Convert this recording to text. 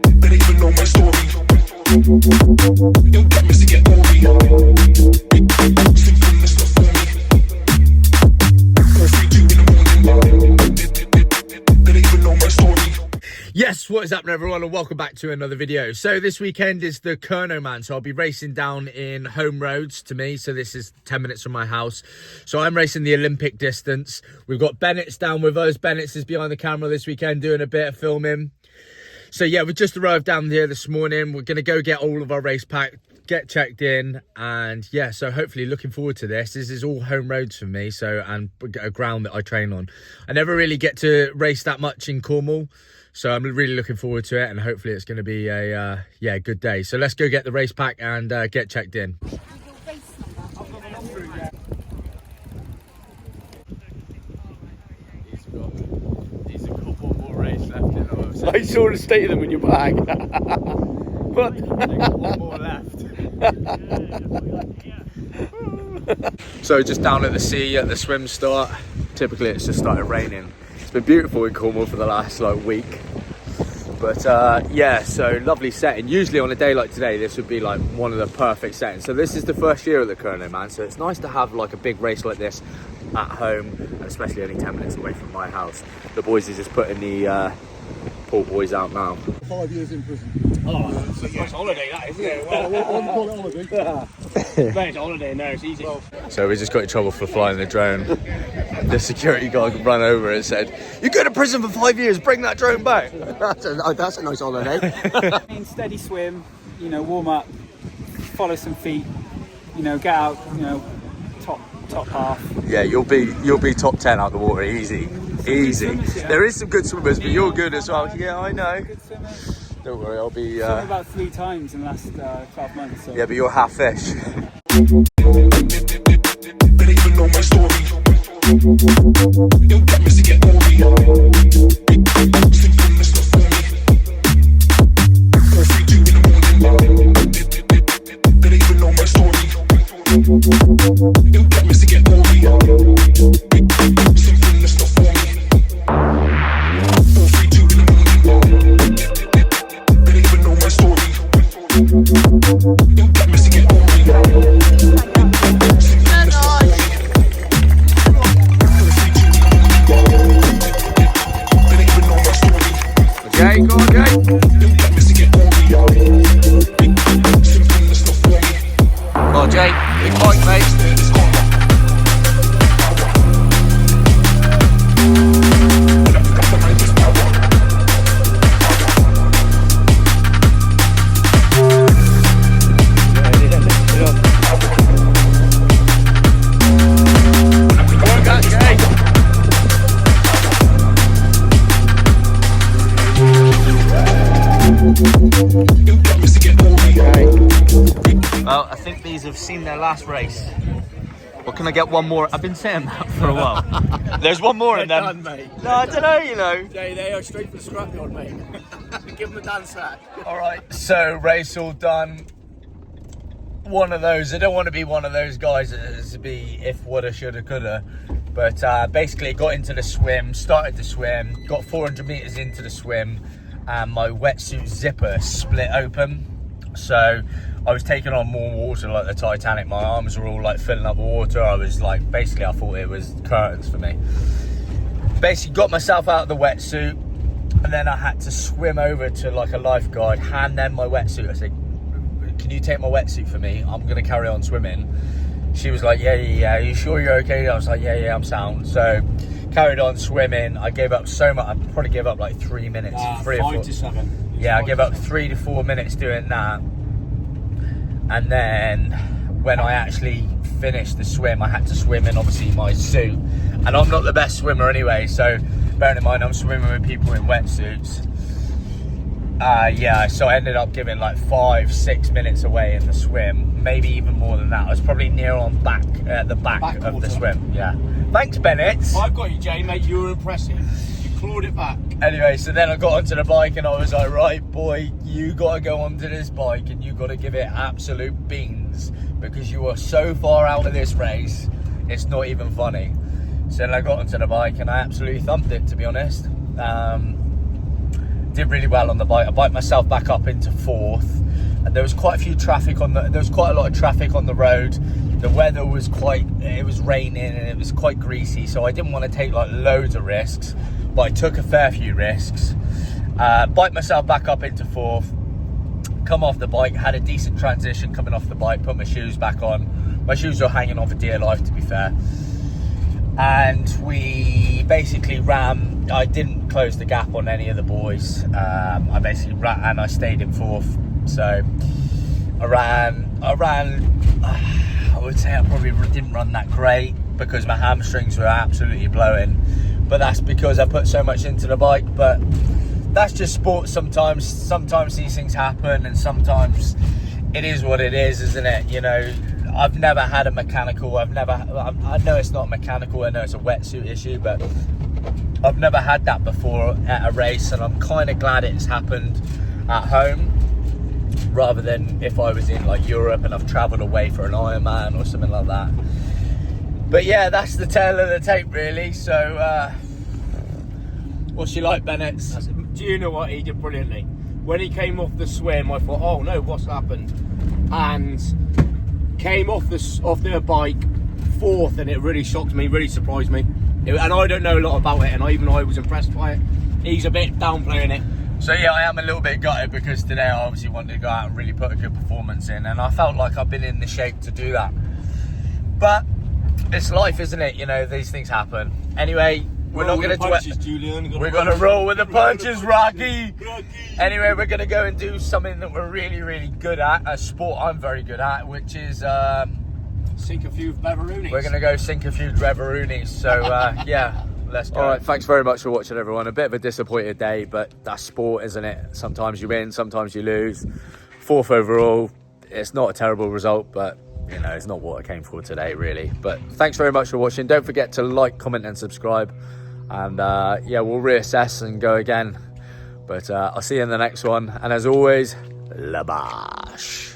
Better even know my story. Don't get me to get over simple, that's not for me. 4:32 in the morning. Better even know my story. Yes, what is happening everyone, and welcome back to another video. So this weekend is the Kernowman, so I'll be racing down in home roads to me. So this is 10 minutes from my house. So I'm racing the Olympic distance. We've got Bennett's down with us. Bennett's is behind the camera this weekend doing a bit of filming. So yeah, we just arrived down here this morning. We're going to go get all of our race pack, get checked in, and yeah, so hopefully looking forward to this. This is all home roads for me, so, and a ground that I train on. I never really get to race that much in Cornwall, so I'm really looking forward to it, and hopefully it's going to be a yeah, good day. So let's go get the race pack and get checked in. He's a couple more races left in us. I saw the state of them in your bag. What? One more left. So just down at the sea at the swim start. Typically it's just started raining. It's been beautiful in Cornwall for the last week, but yeah, so lovely setting. Usually on a day like today this would be like one of the perfect settings. So this is the first year of the Kernowman, so it's nice to have like a big race like this at home, and especially only 10 minutes away from my house. The boys are just putting the poor boys out now. 5 years in prison. Oh, it's a nice holiday, that, isn't it? Well, I wouldn't call it holiday. Mate, it's a holiday now, it's easy. So we just got in trouble for flying the drone. The security guard ran over and said, "You go to prison for 5 years, bring that drone back." That's a nice holiday. Steady swim, you know, warm up, follow some feet, you know, get out, you know, top half. Yeah, you'll be top 10 out the water, easy. Swimmers, yeah. There is some good swimmers, but you're good as well. Yeah, I know. Good swimmers. Don't worry, I'll be. Swim about 3 times in the last 12 months. So. Yeah, but you're half fish. Better even know my story. Don't get me to get over simple, that's not for me. 4:32 in the morning. Better even know my story. Don't get me to get over simple, that's not for me. 4:32 in the morning. Better even know my story. Don't get me to get over Jay, go on, Jay. Oh, Jay, big bike, mate. Well, I think these have seen their last race. Or can I get one more? I've been saying that for a while. There's one more in them. Done, mate. No, I don't know, you know. They are straight for the scrapyard, mate. Give them a dance track. Alright, so race all done. One of those, I don't want to be one of those guys that to be if, woulda, shoulda, coulda. But basically got into the swim, started to swim, got 400 meters into the swim, and my wetsuit zipper split open. So I was taking on more water like the Titanic. My arms were all like filling up with water. I was like, basically I thought it was curtains for me. Basically got myself out of the wetsuit, and then I had to swim over to like a lifeguard, hand them my wetsuit. I said, "Can you take my wetsuit for me? I'm gonna carry on swimming." She was like, yeah, are you sure you're okay? I was like, yeah, I'm sound. So carried on swimming. I gave up so much. I probably gave up like 3 minutes, 3 or 4. 5 to 7. Yeah, I gave up 3 to 4 minutes doing that. And then when I actually finished the swim, I had to swim in obviously my suit. And I'm not the best swimmer anyway, so bearing in mind I'm swimming with people in wetsuits. Yeah, so I ended up giving like 5-6 minutes away in the swim, maybe even more than that. I was probably near on the back of the swim. Yeah. Thanks, Bennett. I've got you, Jay, mate. You were impressive. You clawed it back. Anyway, so then I got onto the bike and I was like, right, boy, you got to go onto this bike and you got to give it absolute beans because you are so far out of this race, it's not even funny. So then I got onto the bike and I absolutely thumped it, to be honest. did really well on the bike. I biked myself back up into 4th, and there was quite a lot of traffic on the road. The weather was it was raining and it was quite greasy, so I didn't want to take like loads of risks, but I took a fair few risks. Biked myself back up into 4th, come off the bike, had a decent transition coming off the bike, put my shoes back on. My shoes were hanging on for dear life, to be fair. And we basically ran. I didn't close the gap on any of the boys. I basically ran and I stayed in 4th. So I would say I probably didn't run that great because my hamstrings were absolutely blowing. But that's because I put so much into the bike. But that's just sport sometimes. Sometimes these things happen, and sometimes it is what it is, isn't it? You know, I've never had a mechanical. I know it's not mechanical. I know it's a wetsuit issue, but I've never had that before at a race, and I'm kind of glad it's happened at home rather than if I was in like Europe and I've travelled away for an Ironman or something like that. But yeah, that's the tale of the tape, really. So, what's she like, Bennett? Do you know what? He did brilliantly. When he came off the swim, I thought, oh no, what's happened? And came off the bike 4th, and it really shocked me, really surprised me. And I don't know a lot about it, and I was impressed by it. He's a bit downplaying it. So yeah, I am a little bit gutted because today I obviously wanted to go out and really put a good performance in, and I felt like I've been in the shape to do that. But it's life, isn't it? You know, these things happen. Anyway, we're not going to Julian. We're going to roll with the punches, Rocky. Anyway, we're going to go and do something that we're really, really good at, a sport I'm very good at, which is sink a few Beveroonies. We're going to go sink a few Beveroonies. So yeah, let's go. All right, thanks very much for watching, everyone. A bit of a disappointed day, but that's sport, isn't it? Sometimes you win, sometimes you lose. 4th overall. It's not a terrible result, but you know, it's not what I came for today, really. But thanks very much for watching. Don't forget to like, comment and subscribe. And yeah, we'll reassess and go again. But I'll see you in the next one. And as always, la bash.